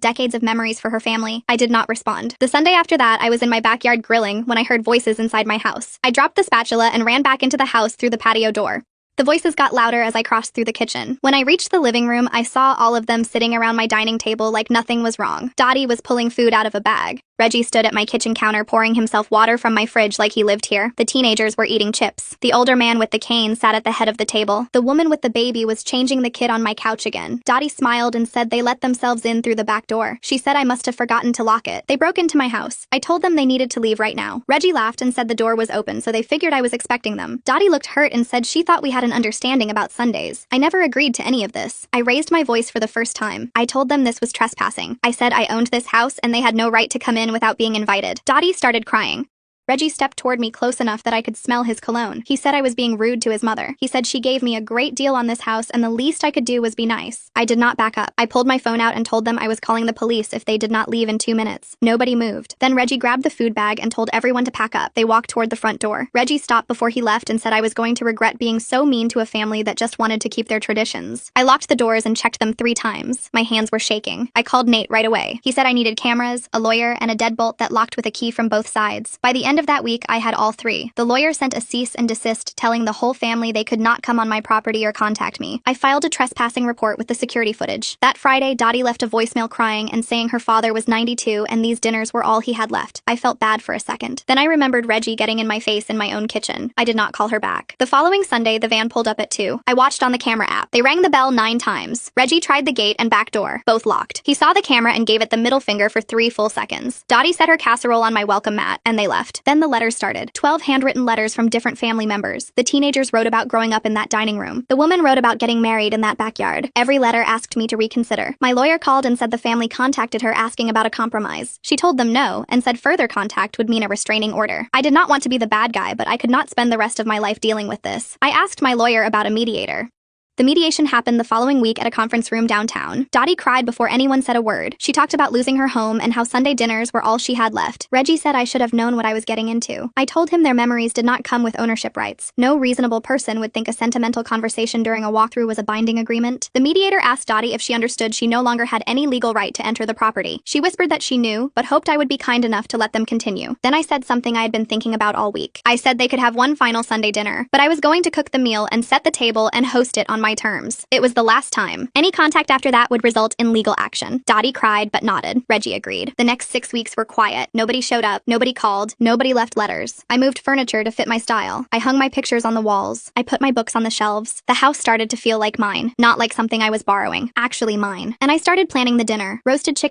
decades of memories for her family. I did not respond. The Sunday after that, I was in my backyard grilling when I heard voices inside my house. I dropped the spatula and ran back into the house through the patio door. The voices got louder as I crossed through the kitchen. When I reached the living room, I saw all of them sitting around my dining table like nothing was wrong. Dottie was pulling food out of a bag. Reggie stood at my kitchen counter pouring himself water from my fridge like he lived here. The teenagers were eating chips. The older man with the cane sat at the head of the table. The woman with the baby was changing the kid on my couch again. Dottie smiled and said they let themselves in through the back door. She said I must have forgotten to lock it. They broke into my house. I told them they needed to leave right now. Reggie laughed and said the door was open, so they figured I was expecting them. Dottie looked hurt and said she thought we had an understanding about Sundays. I never agreed to any of this. I raised my voice for the first time. I told them this was trespassing. I said I owned this house and they had no right to come in without being invited. Dottie started crying. Reggie stepped toward me close enough that I could smell his cologne. He said I was being rude to his mother. He said she gave me a great deal on this house and the least I could do was be nice. I did not back up. I pulled my phone out and told them I was calling the police if they did not leave in 2 minutes. Nobody moved. Then Reggie grabbed the food bag and told everyone to pack up. They walked toward the front door. Reggie stopped before he left and said I was going to regret being so mean to a family that just wanted to keep their traditions. I locked the doors and checked them 3 times. My hands were shaking. I called Nate right away. He said I needed cameras, a lawyer, and a deadbolt that locked with a key from both sides. By the end of that week, I had all 3. The lawyer sent a cease and desist telling the whole family they could not come on my property or contact me. I filed a trespassing report with the security footage. That Friday, Dottie left a voicemail crying and saying her father was 92 and these dinners were all he had left. I felt bad for a second. Then I remembered Reggie getting in my face in my own kitchen. I did not call her back. The following Sunday, the van pulled up at 2. I watched on the camera app. They rang the bell 9 times. Reggie tried the gate and back door, both locked. He saw the camera and gave it the middle finger for 3 full seconds. Dottie set her casserole on my welcome mat and they left. Then the letters started. 12 handwritten letters from different family members. The teenagers wrote about growing up in that dining room. The woman wrote about getting married in that backyard. Every letter asked me to reconsider. My lawyer called and said the family contacted her asking about a compromise. She told them no and said further contact would mean a restraining order. I did not want to be the bad guy, but I could not spend the rest of my life dealing with this. I asked my lawyer about a mediator. The mediation happened the following week at a conference room downtown. Dottie cried before anyone said a word. She talked about losing her home and how Sunday dinners were all she had left. Reggie said I should have known what I was getting into. I told him their memories did not come with ownership rights. No reasonable person would think a sentimental conversation during a walkthrough was a binding agreement. The mediator asked Dottie if she understood she no longer had any legal right to enter the property. She whispered that she knew, but hoped I would be kind enough to let them continue. Then I said something I had been thinking about all week. I said they could have one final Sunday dinner, but I was going to cook the meal and set the table and host it on my terms. It was the last time. Any contact after that would result in legal action. Dottie cried but nodded. Reggie agreed. The next 6 weeks were quiet. Nobody showed up. Nobody called. Nobody left letters. I moved furniture to fit my style. I hung my pictures on the walls. I put my books on the shelves. The house started to feel like mine, not like something I was borrowing. Actually mine. And I started planning the dinner. Roasted chicken